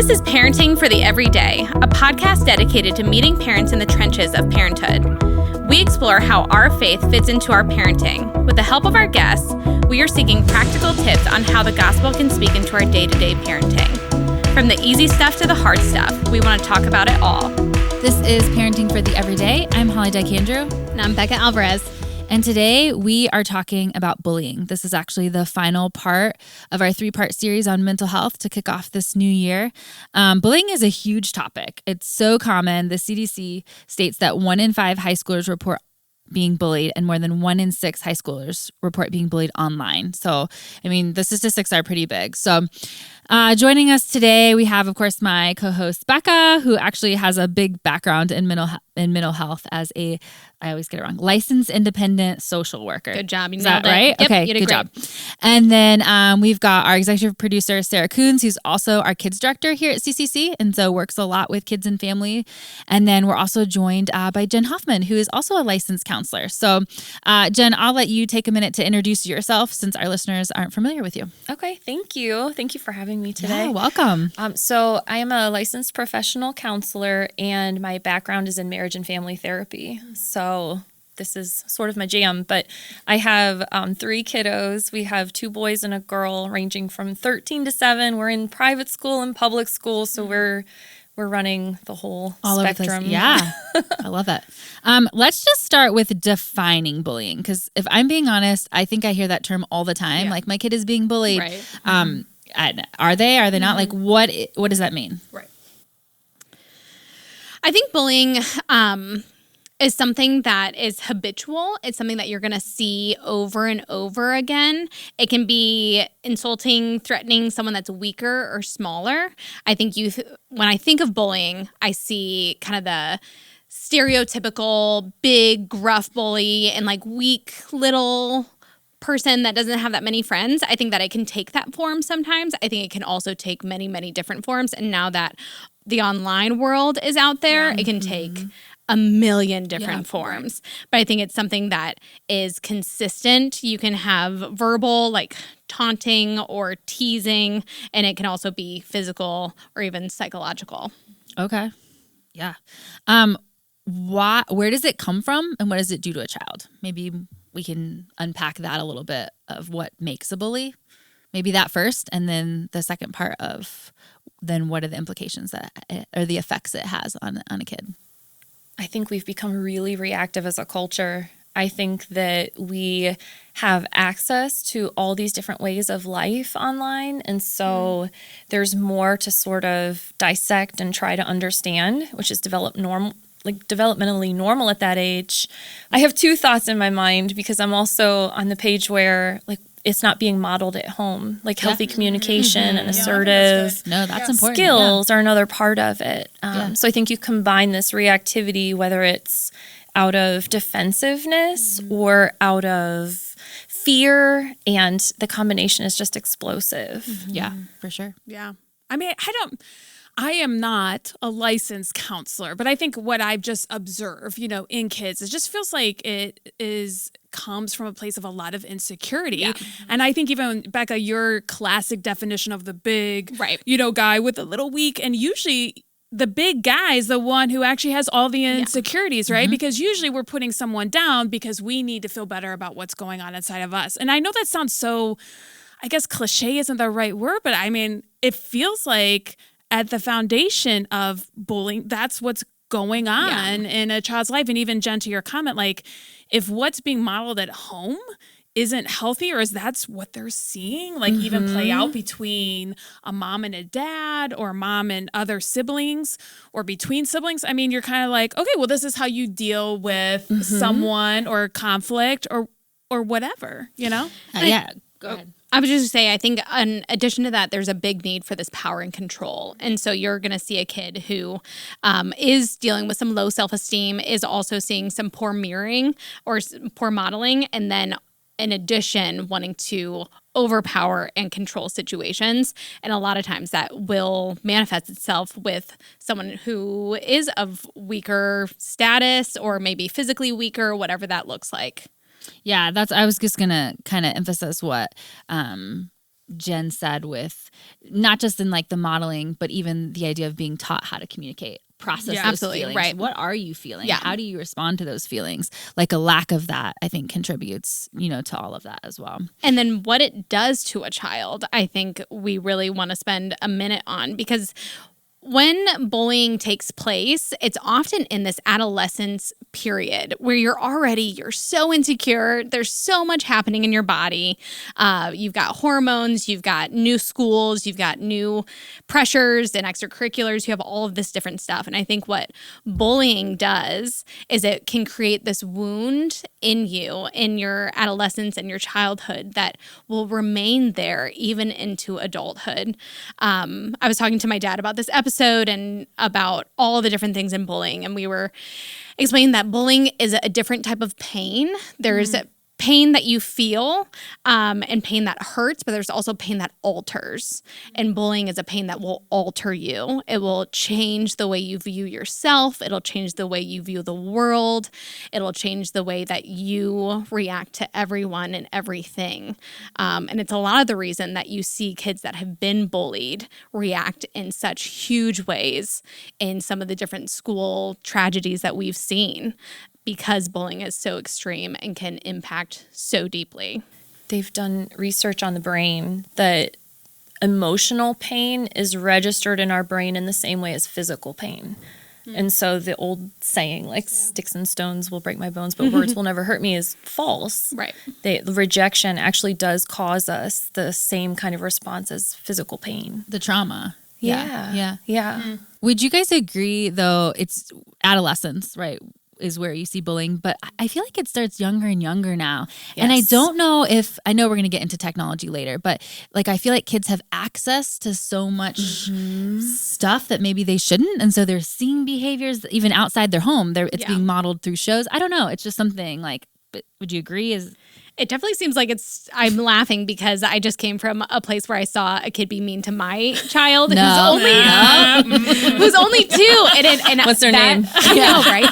This is Parenting for the Everyday, a podcast dedicated to meeting parents in the trenches of parenthood. We explore how our faith fits into our parenting. With the help of our guests, we are seeking practical tips on how the gospel can speak into our day-to-day parenting. From the easy stuff to the hard stuff, we want to talk about it all. This is Parenting for the Everyday. I'm Holly Dyke-Andrew. And I'm Becca Alvarez. And today we are talking about bullying. This is actually the final part of our 3-part series on mental health to kick off this new year. Bullying is a huge topic. It's so common. The CDC states that 1 in 5 high schoolers report being bullied, and more than 1 in 6 high schoolers report being bullied online. So, I mean, the statistics are pretty big. So, joining us today, we have, of course, my co-host Becca, who actually has a big background in mental health as a, I always get it wrong, licensed independent social worker. Good job. You Is nailed that right? it. Yep, okay, you did good great. job. And then we've got our executive producer, Sarah Coons, who's also our kids director here at CCC, and so works a lot with kids and family. And then we're also joined by Jen Hoffman, who is also a licensed counselor. So, Jen, I'll let you take a minute to introduce yourself since our listeners aren't familiar with you. Okay, thank you. Thank you for having me today. Yeah, welcome. So I am a licensed professional counselor, and my background is in marriage and family therapy. So this is sort of my jam, but I have 3 kiddos. We have 2 boys and a girl ranging from 13 to 7. We're in private school and public school, so we're running the whole All spectrum. Yeah, I love that. Let's just start with defining bullying, because if I'm being honest, I think I hear that term all the time. Yeah. Like, my kid is being bullied. Right. Are they? Are they not? Like, what does that mean? Right. I think bullying is something that is habitual. It's something that you're going to see over and over again. It can be insulting, threatening someone that's weaker or smaller. I think when I think of bullying, I see kind of the stereotypical big, gruff bully and like weak little person that doesn't have that many friends. I think that it can take that form sometimes. I think it can also take many, many different forms. And now that the online world is out there, it can take a million different forms. But I think it's something that is consistent. You can have verbal, like taunting or teasing, and it can also be physical or even psychological. Okay. Yeah. Where does it come from, and what does it do to a child? Maybe we can unpack that a little bit of what makes a bully. Maybe that first, and then the second part of then what are the implications or the effects it has on a kid. I think we've become really reactive as a culture. I think that we have access to all these different ways of life online. And so there's more to sort of dissect and try to understand, which is developmentally normal at that age. I have 2 thoughts in my mind because I'm also on the page where like it's not being modeled at home, like healthy communication and assertive That's important. skills are another part of it. So I think you combine this reactivity, whether it's out of defensiveness or out of fear, and the combination is just explosive. Yeah, for sure. Yeah. I mean, I am not a licensed counselor, but I think what I've just observed, in kids, it just feels like it comes from a place of a lot of insecurity. Yeah. And I think even, Becca, your classic definition of the big, guy with a little weak, and usually the big guy is the one who actually has all the insecurities, right? Because usually we're putting someone down because we need to feel better about what's going on inside of us. And I know that sounds so, I guess cliche isn't the right word, but I mean, it feels like at the foundation of bullying, that's what's going on in a child's life. And even, Jen, to your comment, like if what's being modeled at home isn't healthy, or is that's what they're seeing, like even play out between a mom and a dad, or mom and other siblings, or between siblings. I mean, you're kind of like, okay, well, this is how you deal with someone or conflict or whatever, Yeah, go ahead. I was just going to say, I think in addition to that, there's a big need for this power and control. And so you're going to see a kid who is dealing with some low self-esteem, is also seeing some poor mirroring or poor modeling, and then in addition, wanting to overpower and control situations. And a lot of times that will manifest itself with someone who is of weaker status or maybe physically weaker, whatever that looks like. Yeah, I was just gonna kind of emphasize what Jen said with not just in like the modeling, but even the idea of being taught how to communicate, process those absolutely, feelings. right. What are you feeling? Yeah. How do you respond to those feelings? Like a lack of that, I think, contributes, to all of that as well. And then what it does to a child, I think we really want to spend a minute on, because when bullying takes place, it's often in this adolescence period where you're so insecure. There's so much happening in your body. You've got hormones, you've got new schools, you've got new pressures and extracurriculars. You have all of this different stuff. And I think what bullying does is it can create this wound in you, in your adolescence and your childhood, that will remain there even into adulthood. I was talking to my dad about this episode and about all the different things in bullying. And we were explaining that bullying is a different type of pain. There's pain that you feel and pain that hurts, but there's also pain that alters. And bullying is a pain that will alter you. It will change the way you view yourself. It'll change the way you view the world. It'll change the way that you react to everyone and everything. And it's a lot of the reason that you see kids that have been bullied react in such huge ways in some of the different school tragedies that we've seen, because bullying is so extreme and can impact so deeply. They've done research on the brain that emotional pain is registered in our brain in the same way as physical pain. And so the old saying, like, sticks and stones will break my bones, but words will never hurt me, is false. Right. The rejection actually does cause us the same kind of response as physical pain. The trauma. Yeah. Would you guys agree, though, it's adolescence, right, is where you see bullying, but I feel like it starts younger and younger now. Yes. And I don't know if, I know we're going to get into technology later, but like I feel like kids have access to so much stuff that maybe they shouldn't. And so they're seeing behaviors even outside their home. It's being modeled through shows. I don't know. It's just something like, but would you agree? It definitely seems like I'm laughing because I just came from a place where I saw a kid be mean to my child who's only 2. And what's their name? I know, right?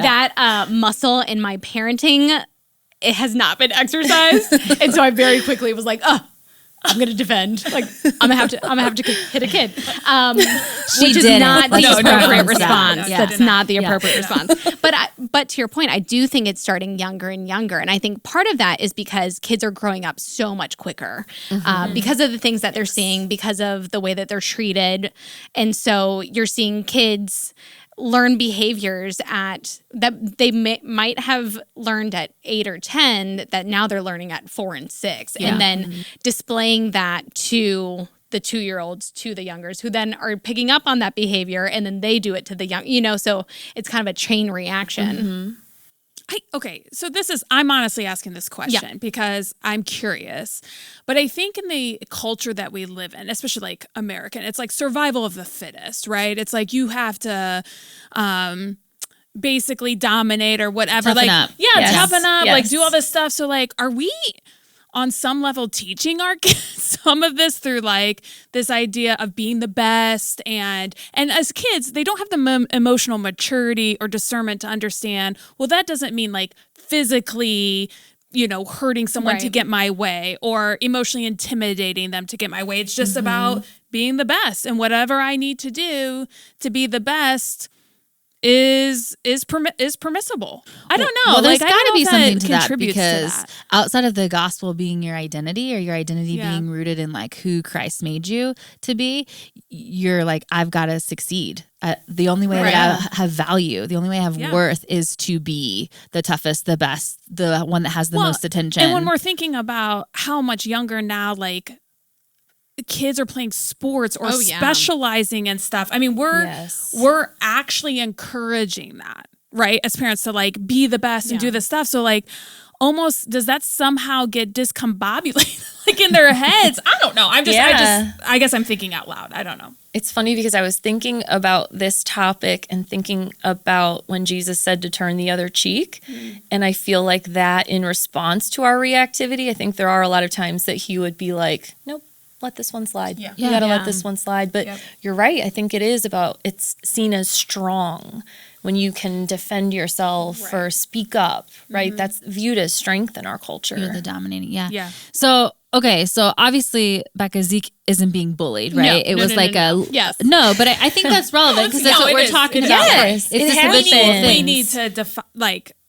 That muscle in my parenting, it has not been exercised. And so I very quickly was like, I'm going to defend. Like, I'm going to have to hit a kid. Which is not the appropriate response. That's not the appropriate response. But to your point, I do think it's starting younger and younger. And I think part of that is because kids are growing up so much quicker because of the things that they're seeing, because of the way that they're treated. And so you're seeing kids learn behaviors that they might have learned at 8 or 10 that now they're learning at 4 and 6, and then displaying that to the 2-year-olds, to the youngers, who then are picking up on that behavior, and then they do it to the young, so it's kind of a chain reaction. So I'm honestly asking this question because I'm curious, but I think in the culture that we live in, especially like American, it's like survival of the fittest, right? It's like you have to basically dominate or whatever. Toughen up. Toughen up, like do all this stuff. So like, are we on some level teaching our kids some of this through like this idea of being the best, and as kids they don't have the emotional maturity or discernment to understand, well, that doesn't mean like physically hurting someone to get my way or emotionally intimidating them to get my way. It's just about being the best, and whatever I need to do to be the best is permissible. I don't know. Well, there's got to be something to that, contributes because to that. outside of the gospel being your identity, or your identity being rooted in like who Christ made you to be, you're like, I've got to succeed. The only way that I have value, the only way I have worth is to be the toughest, the best, the one that has the most attention. And when we're thinking about how much younger now, like kids are playing sports or specializing in stuff. I mean, we're actually encouraging that, right? As parents, to like be the best and do this stuff. So like, almost, does that somehow get discombobulated like in their heads? I don't know. I guess I'm thinking out loud. I don't know. It's funny because I was thinking about this topic and thinking about when Jesus said to turn the other cheek. And I feel like that in response to our reactivity, I think there are a lot of times that he would be like, nope, let this one slide. You got to let this one slide. But you're right. I think it's seen as strong when you can defend yourself or speak up, right? That's viewed as strength in our culture. You're the dominating. Yeah. So okay, so obviously Becca, Zeke isn't being bullied, right? No, it was like a Yes. no, but I think that's relevant because that's No, what it we're is. talking It about. Yes, It's it this happens. habitual We We thing. need to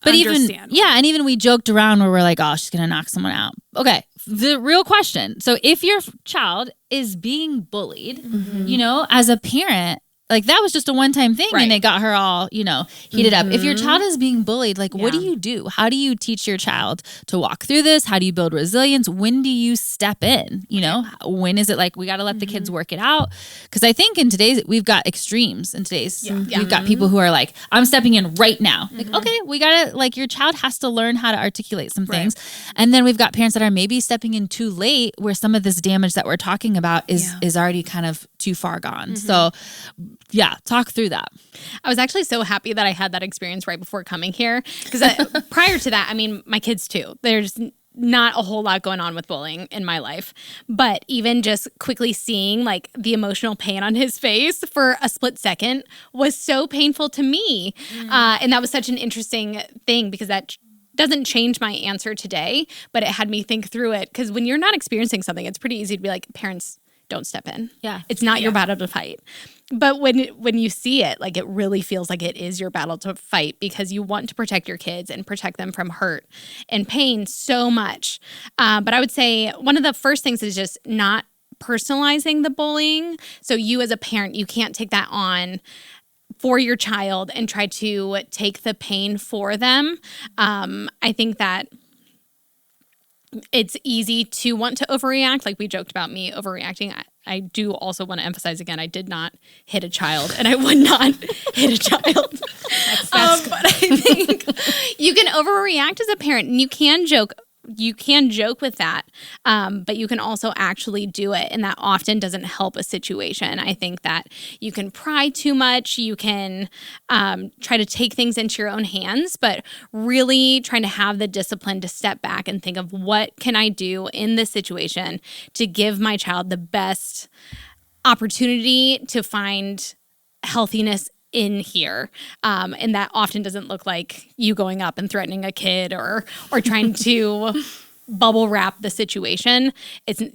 But understand. and even we joked around where we're like, oh, she's gonna knock someone out. Okay, the real question. So if your child is being bullied, you know, as a parent, like that was just a one-time thing and Right. it got her all, you know, heated up. If your child is being bullied, like what do you do? How do you teach your child to walk through this? How do you build resilience? When do you step in? You know, when is it like we got to let the kids work it out? Because I think in today's, we've got extremes in today's. We've got people who are like, I'm stepping in right now. Like, okay, we got to, like, your child has to learn how to articulate some things. And then we've got parents that are maybe stepping in too late where some of this damage that we're talking about is already kind of too far gone. So yeah, talk through that. I was actually so happy that I had that experience right before coming here because prior to that, I mean, my kids too. There's not a whole lot going on with bullying in my life, but even just quickly seeing like the emotional pain on his face for a split second was so painful to me. And that was such an interesting thing because that doesn't change my answer today, but it had me think through it because when you're not experiencing something, it's pretty easy to be like, parents, don't step in. Yeah. It's not your battle to fight. But when you see it, like it really feels like it is your battle to fight because you want to protect your kids and protect them from hurt and pain so much. But I would say one of the first things is just not personalizing the bullying. So you as a parent, you can't take that on for your child and try to take the pain for them. I think that it's easy to want to overreact. Like we joked about me overreacting. I do also want to emphasize again, I did not hit a child and I would not hit a child. But I think you can overreact as a parent and you can joke with that, but you can also actually do it. And that often doesn't help a situation. I think that you can pry too much. You can try to take things into your own hands, but really trying to have the discipline to step back and think of what can I do in this situation to give my child the best opportunity to find healthiness in here. And that often doesn't look like you going up and threatening a kid or trying to bubble wrap the situation.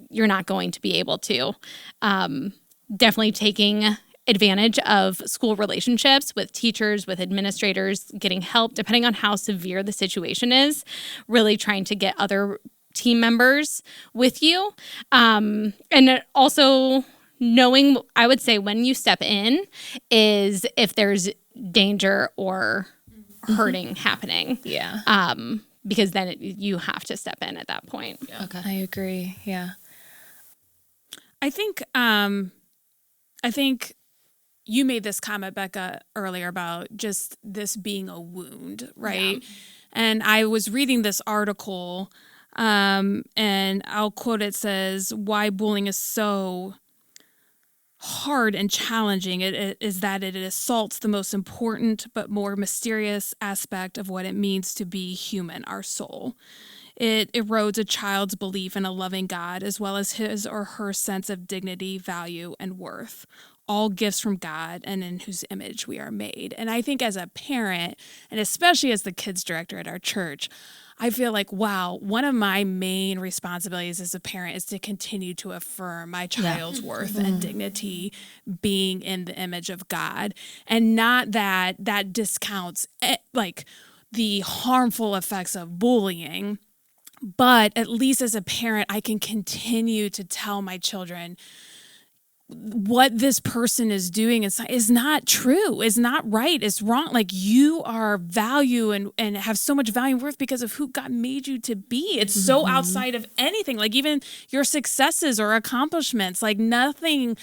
You're not going to be able to. Definitely taking advantage of school relationships with teachers, with administrators, getting help, depending on how severe the situation is, really trying to get other team members with you. And also knowing, I would say when you step in is if there's danger or hurting happening. Yeah. Because then you have to step in at that point. Yeah. Okay. I agree. Yeah. I think you made this comment, Becca, earlier about just this being a wound, right? Yeah. And I was reading this article, and I'll quote it, says, why bullying is so hard and challenging it is that it assaults the most important but more mysterious aspect of what it means to be human, our soul. It erodes a child's belief in a loving God as well as his or her sense of dignity, value, and worth. All gifts from God and in whose image we are made. And I think as a parent, and especially as the kids director at our church, I feel like, wow, one of my main responsibilities as a parent is to continue to affirm my child's worth and dignity being in the image of God, and not that discounts like the harmful effects of bullying. But at least as a parent, I can continue to tell my children what this person is doing is not true, is not right, is wrong. Like you are value and have so much value and worth because of who God made you to be. It's so outside of anything, like even your successes or accomplishments, like nothing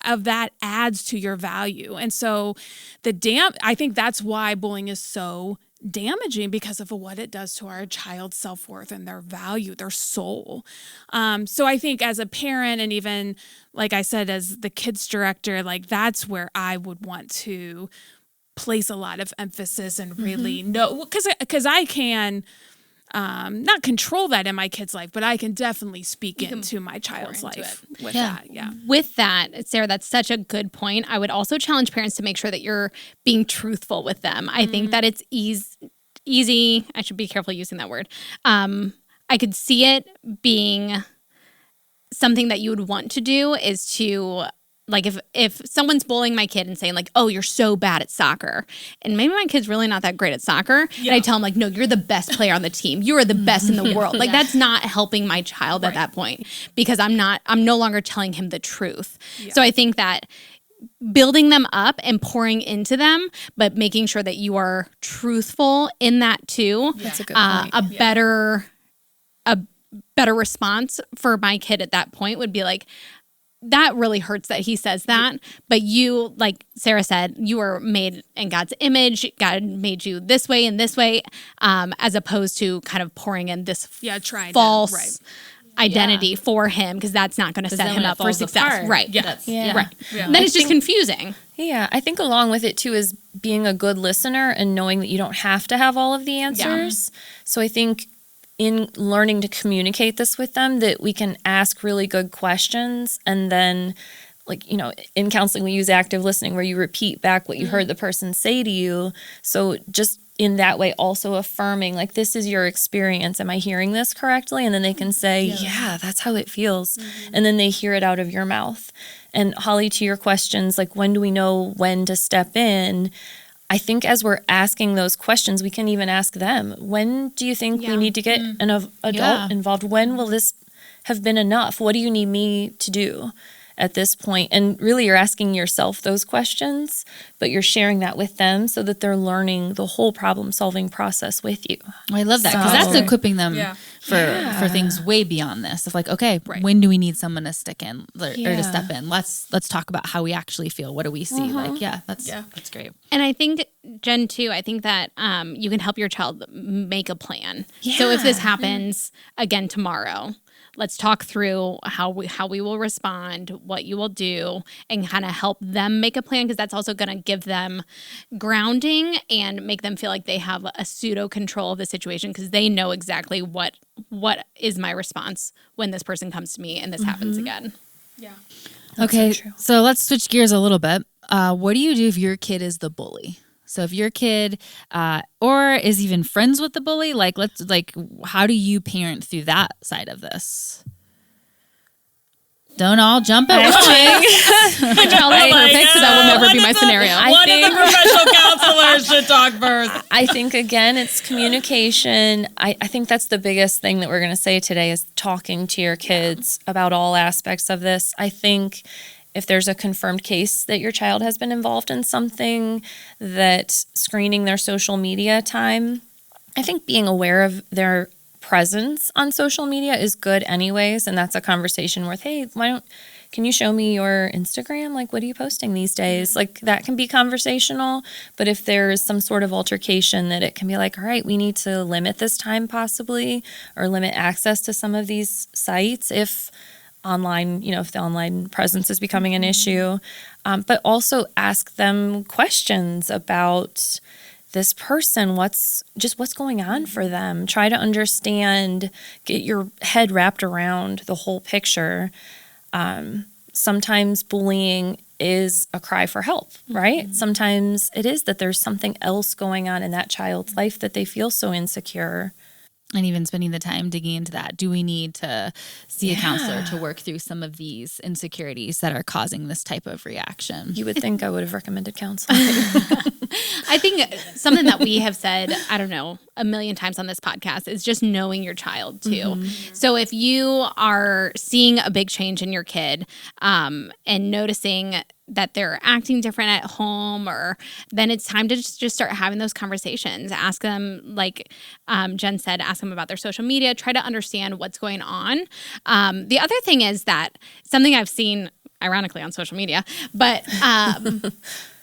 of that adds to your value. And so I think that's why bullying is so damaging, because of what it does to our child's self-worth and their value, their soul. So I think as a parent, and even like I said, as the kids director, like that's where I would want to place a lot of emphasis and really know, because I can not control that in my kid's life, but I can definitely speak into my child's life with that. Yeah. With that, Sarah, that's such a good point. I would also challenge parents to make sure that you're being truthful with them. I think that it's easy. I should be careful using that word. I could see it being something that you would want to do is to, like, if someone's bullying my kid and saying like, oh, you're so bad at soccer, and maybe my kid's really not that great at soccer, and I tell him like, no, you're the best player on the team, you are the best in the world, like that's not helping my child at that point, because I'm no longer telling him the truth. So I think that building them up and pouring into them, but making sure that you are truthful in that too. That's a good point. A better response for my kid at that point would be like, that really hurts that he says that, but you, like Sarah said, you are made in God's image. God made you this way and this way, as opposed to kind of pouring in this false identity for him, because that's not going to set him up for success. Apart. Right. Yeah. Right. Yeah. Then it's just confusing. Yeah, I think along with it too is being a good listener and knowing that you don't have to have all of the answers. So I think in learning to communicate this with them, that we can ask really good questions, and then, like, you know, in counseling we use active listening, where you repeat back what you heard the person say to you. So just in that way also affirming, like, this is your experience, am I hearing this correctly? And then they can say, yeah, that's how it feels. And then they hear it out of your mouth. And Holly, to your questions, like, when do we know when to step in? I think as we're asking those questions, we can even ask them, when do you think we need to get an adult involved? When will this have been enough? What do you need me to do at this point? And really you're asking yourself those questions, but you're sharing that with them so that they're learning the whole problem solving process with you. I love that, because that's equipping them for things way beyond this. Of like, okay, when do we need someone to stick in or to step in? Let's talk about how we actually feel. What do we see? Like, that's great. And I think, Jen, too, I think that you can help your child make a plan. So if this happens again tomorrow, let's talk through how we will respond, what you will do, and kind of help them make a plan, because that's also going to give them grounding and make them feel like they have a pseudo control of the situation, because they know exactly what is my response when this person comes to me and this happens again. Yeah. Okay, so let's switch gears a little bit. What do you do if your kid is the bully? So if your kid or is even friends with the bully, how do you parent through that side of this? Don't all jump at once. My child is perfect, so that will never be my scenario. One of the professional counselors should talk first. I think, again, it's communication. I think that's the biggest thing that we're going to say today is talking to your kids about all aspects of this. I think if there's a confirmed case that your child has been involved in something, that screening their social media time, I think being aware of their presence on social media is good anyways. And that's a conversation worth, hey, can you show me your Instagram? Like, what are you posting these days? Like, that can be conversational. But if there's some sort of altercation, that it can be like, all right, we need to limit this time possibly, or limit access to some of these sites if the online presence is becoming an issue. But also ask them questions about this person, what's going on for them. Try to understand, get your head wrapped around the whole picture. Sometimes bullying is a cry for help, right? Sometimes it is that there's something else going on in that child's life that they feel so insecure. And even spending the time digging into that. Do we need to see a counselor to work through some of these insecurities that are causing this type of reaction? You would think I would have recommended counseling. I think something that we have said, I don't know, a million times on this podcast is just knowing your child too. So if you are seeing a big change in your kid and noticing that they're acting different at home, or then it's time to just start having those conversations. Ask them, like Jen said, ask them about their social media. Try to understand what's going on. The other thing is that something I've seen, ironically, on social media, but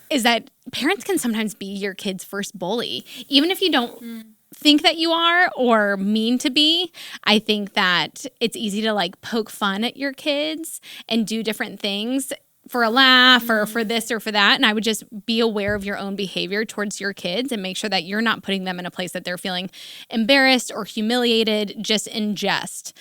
is that parents can sometimes be your kid's first bully. Even if you don't think that you are or mean to be, I think that it's easy to like poke fun at your kids and do different things for a laugh or for this or for that. And I would just be aware of your own behavior towards your kids and make sure that you're not putting them in a place that they're feeling embarrassed or humiliated just in jest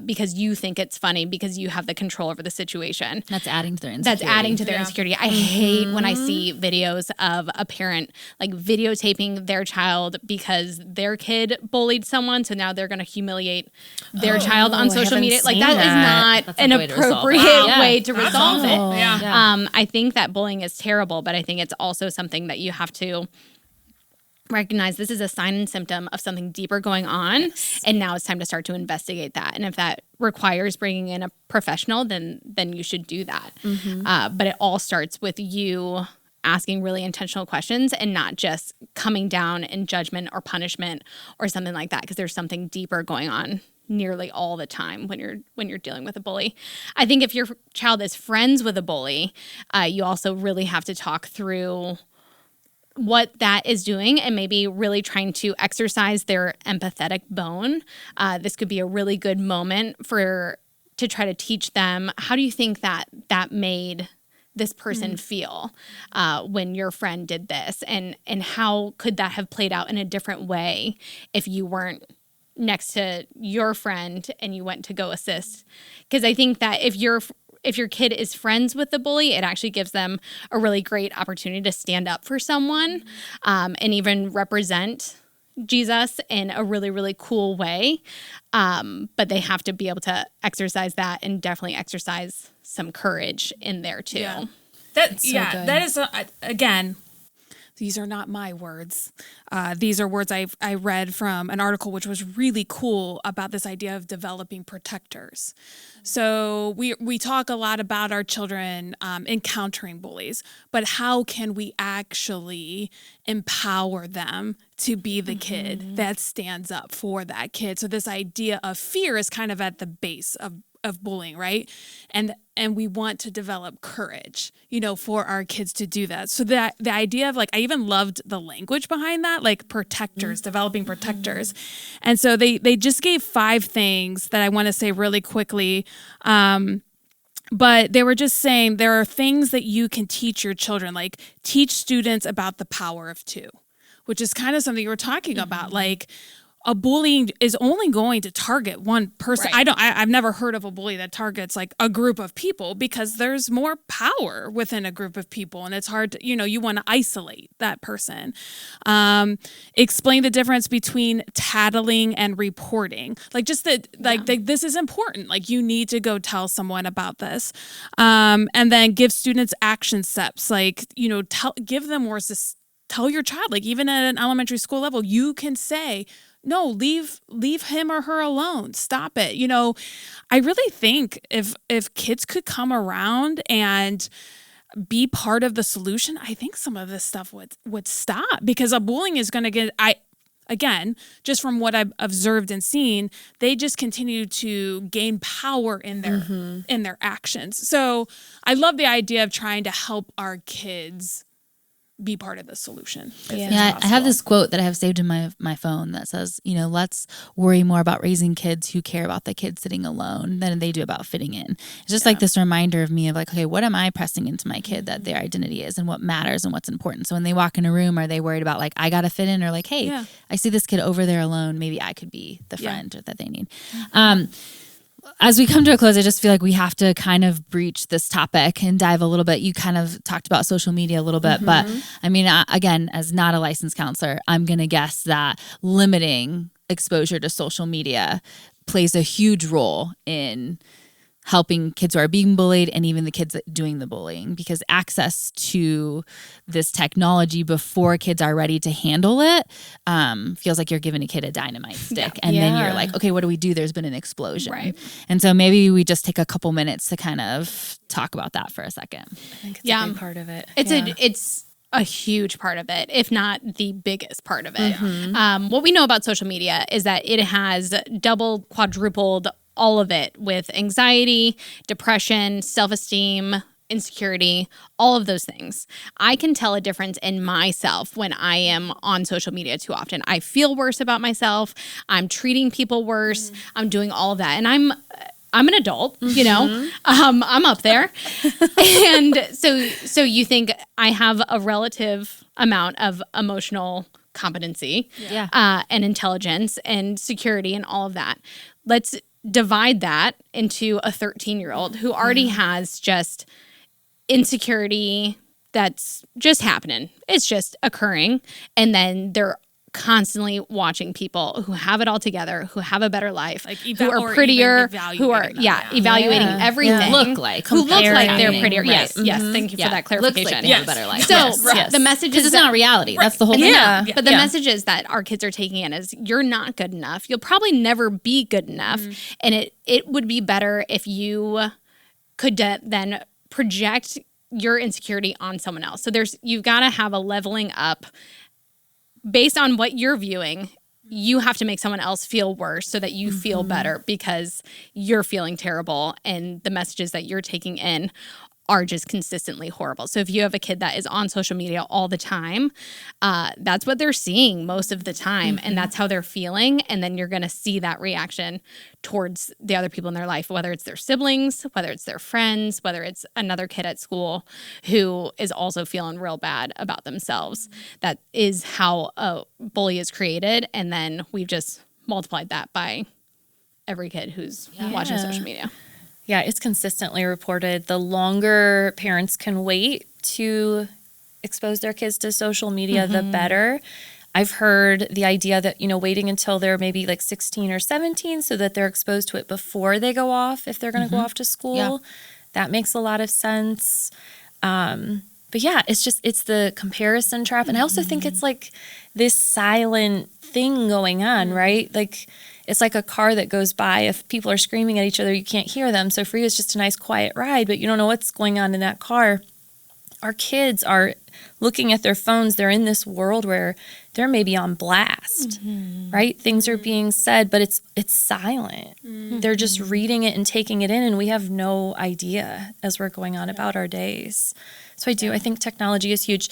because you think it's funny because you have the control over the situation. That's adding to their insecurity. That's adding to their insecurity. I hate when I see videos of a parent like videotaping their child because their kid bullied someone. So now they're going to humiliate their child on social media. Like that is not an appropriate way to resolve it. Yeah. I think that bullying is terrible, but I think it's also something that you have to recognize this is a sign and symptom of something deeper going on. Yes. And now it's time to start to investigate that. And if that requires bringing in a professional, then you should do that. But it all starts with you asking really intentional questions and not just coming down in judgment or punishment or something like that, because there's something deeper going on nearly all the time when you're dealing with a bully. I think if your child is friends with a bully, you also really have to talk through what that is doing and maybe really trying to exercise their empathetic bone. This could be a really good moment to try to teach them, how do you think that made this person feel when your friend did this? And how could that have played out in a different way if you weren't next to your friend and you went to go assist? Because I think that if your kid is friends with the bully, it actually gives them a really great opportunity to stand up for someone and even represent Jesus in a really, really cool way. But they have to be able to exercise that and definitely exercise some courage in there too. Yeah. That's so good. That is, again, these are not my words. These are words I read from an article which was really cool about this idea of developing protectors. So we talk a lot about our children encountering bullies, but how can we actually empower them to be the kid that stands up for that kid? So this idea of fear is kind of at the base of bullying, right? And we want to develop courage, for our kids to do that. So that the idea of I even loved the language behind that, like protectors, developing protectors. And so they just gave 5 things that I want to say really quickly. But they were just saying there are things that you can teach your children, like teach students about the power of 2, which is kind of something you were talking about, like a bullying is only going to target one person. Right. I've never heard of a bully that targets like a group of people because there's more power within a group of people. And it's hard to, you want to isolate that person. Explain the difference between tattling and reporting. Like just that, this is important. Like you need to go tell someone about this. And then give students action steps. Like, give them words to tell your child, like even at an elementary school level, you can say, no, leave him or her alone. Stop it. I really think if kids could come around and be part of the solution, I think some of this stuff would stop, because a bullying is going to get, again, just from what I've observed and seen, they just continue to gain power in their actions. So I love the idea of trying to help our kids be part of the solution. Yeah, I have this quote that I have saved in my phone that says, let's worry more about raising kids who care about the kid sitting alone than they do about fitting in. It's just like this reminder of me of like, okay, what am I pressing into my kid that their identity is and what matters and what's important? So when they walk in a room, are they worried about like, I got to fit in, or like, hey, I see this kid over there alone. Maybe I could be the friend that they need. As we come to a close, I just feel like we have to kind of breach this topic and dive a little bit. You kind of talked about social media a little bit, but I mean, again, as not a licensed counselor, I'm going to guess that limiting exposure to social media plays a huge role in helping kids who are being bullied and even the kids doing the bullying, because access to this technology before kids are ready to handle it feels like you're giving a kid a dynamite stick. And then you're like, okay, what do we do? There's been an explosion. Right. And so maybe we just take a couple minutes to kind of talk about that for a second. I think it's a big part of it. It's a huge part of it, if not the biggest part of it. What we know about social media is that it has doubled, quadrupled all of it with anxiety, depression, self-esteem, insecurity, all of those things. I can tell a difference in myself when I am on social media too often. I feel worse about myself. I'm treating people worse. I'm doing all of that. And I'm an adult, I'm up there. And so you think I have a relative amount of emotional competency and intelligence and security and all of that. Let's divide that into a 13-year-old who already has just insecurity that's just happening. It's just occurring. And then they're constantly watching people who have it all together, who have a better life, who are prettier, who are evaluating everything, who look like they're prettier. Right. Yes. Thank you for that clarification. Looks like they have a better life. So the message is it's not reality. That's the whole thing. But the message is that our kids are taking in is you're not good enough. You'll probably never be good enough, and it would be better if you could then project your insecurity on someone else. So you've got to have a leveling up. Based on what you're viewing, you have to make someone else feel worse so that you feel better because you're feeling terrible and the messages that you're taking in are just consistently horrible. So if you have a kid that is on social media all the time, that's what they're seeing most of the time, and that's how they're feeling. And then you're going to see that reaction towards the other people in their life, whether it's their siblings, whether it's their friends, whether it's another kid at school who is also feeling real bad about themselves. That is how a bully is created. And then we've just multiplied that by every kid who's watching social media. Yeah, it's consistently reported. The longer parents can wait to expose their kids to social media, the better. I've heard the idea that, waiting until they're maybe like 16 or 17 so that they're exposed to it before they go off, if they're going to go off to school. Yeah. That makes a lot of sense. But yeah, it's the comparison trap. And I also think it's like this silent thing going on, right? Like, it's like a car that goes by. If people are screaming at each other, you can't hear them. So for you, it's just a nice, quiet ride, but you don't know what's going on in that car. Our kids are looking at their phones. They're in this world where they're maybe on blast, right? Things are being said, but it's silent. They're just reading it and taking it in, and we have no idea as we're going on about our days. So I think technology is huge.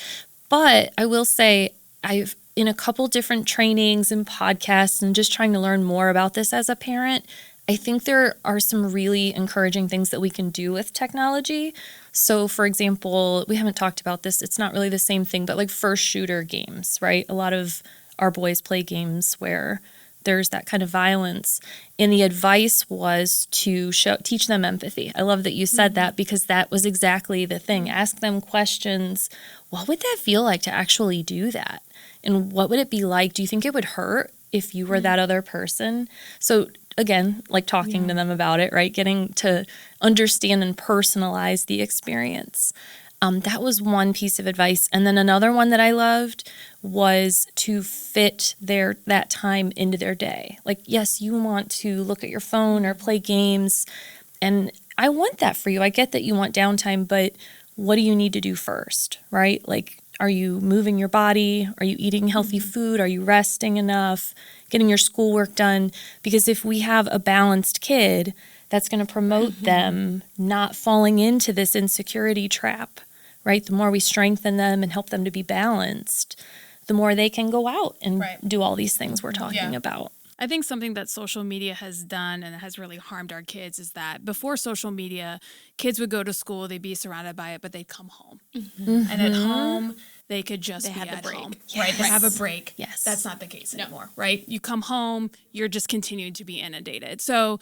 But I will say I've in a couple different trainings and podcasts and just trying to learn more about this as a parent, I think there are some really encouraging things that we can do with technology. So, for example, we haven't talked about this. It's not really the same thing, but like first shooter games, right? A lot of our boys play games where there's that kind of violence. And the advice was to teach them empathy. I love that you said that because that was exactly the thing. Ask them questions. What would that feel like to actually do that? And what would it be like? Do you think it would hurt if you were that other person? So again, like talking to them about it, right? Getting to understand and personalize the experience. That was one piece of advice. And then another one that I loved was to fit that time into their day. Like, yes, you want to look at your phone or play games, and I want that for you. I get that you want downtime, but what do you need to do first, right? Like, are you moving your body? Are you eating healthy food? Are you resting enough? Getting your schoolwork done? Because if we have a balanced kid, that's going to promote them not falling into this insecurity trap, right? The more we strengthen them and help them to be balanced, the more they can go out and do all these things we're talking about. I think something that social media has done and has really harmed our kids is that before social media, kids would go to school, they'd be surrounded by it, but they'd come home. And at home, they could just be at home. Right? They have a break. Yes. That's not the case anymore, right? You come home, you're just continuing to be inundated. So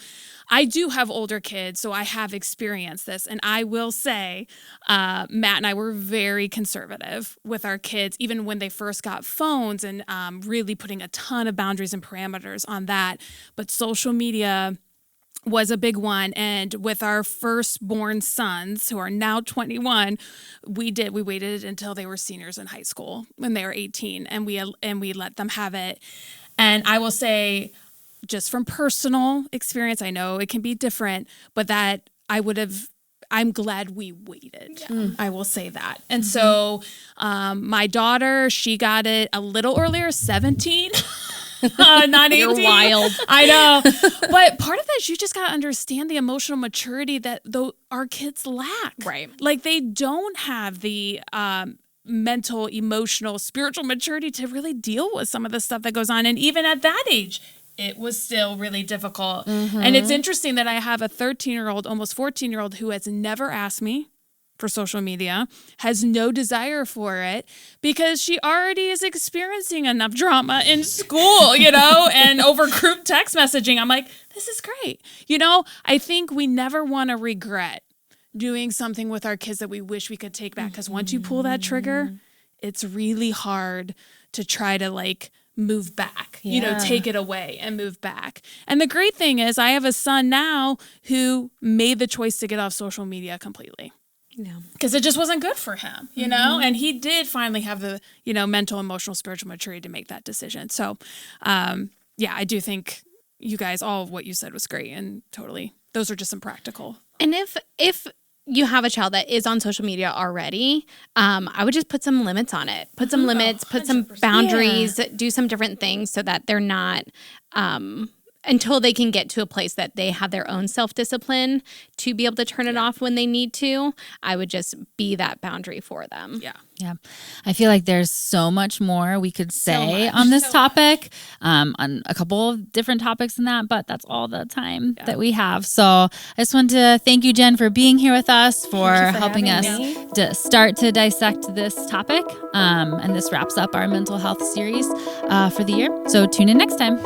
I do have older kids, so I have experienced this. And I will say, Matt and I were very conservative with our kids, even when they first got phones, and really putting a ton of boundaries and parameters on that. But social media was a big one. And with our firstborn sons, who are now 21, we waited until they were seniors in high school when they were 18, and we let them have it. And I will say, just from personal experience, I know it can be different, but that I'm glad we waited. I will say that. And so my daughter, she got it a little earlier, 17. Not 18. You're wild. I know. But part of that is you just got to understand the emotional maturity that our kids lack. Right. Like, they don't have the mental, emotional, spiritual maturity to really deal with some of the stuff that goes on. And even at that age, it was still really difficult. And it's interesting that I have a 13-year-old, almost 14-year-old who has never asked me for social media, has no desire for it because she already is experiencing enough drama in school, and over group text messaging. I'm like, this is great. I think we never want to regret doing something with our kids that we wish we could take back. Because once you pull that trigger, it's really hard to try to move back, take it away and move back. And the great thing is I have a son now who made the choice to get off social media completely. Because it just wasn't good for him, and he did finally have the, mental, emotional, spiritual maturity to make that decision. So, I do think you guys, all of what you said was great, and totally, those are just some practical. And if you have a child that is on social media already, I would just put some limits on it. Put some limits, put some boundaries, do some different things so that they're not, until they can get to a place that they have their own self-discipline to be able to turn it off when they need to. I would just be that boundary for them. Yeah. I feel like there's so much more we could say on this topic, on a couple of different topics in that, but that's all the time that we have. So I just want to thank you, Jen, for being here with us, for helping us to start to dissect this topic. And this wraps up our mental health series for the year. So tune in next time.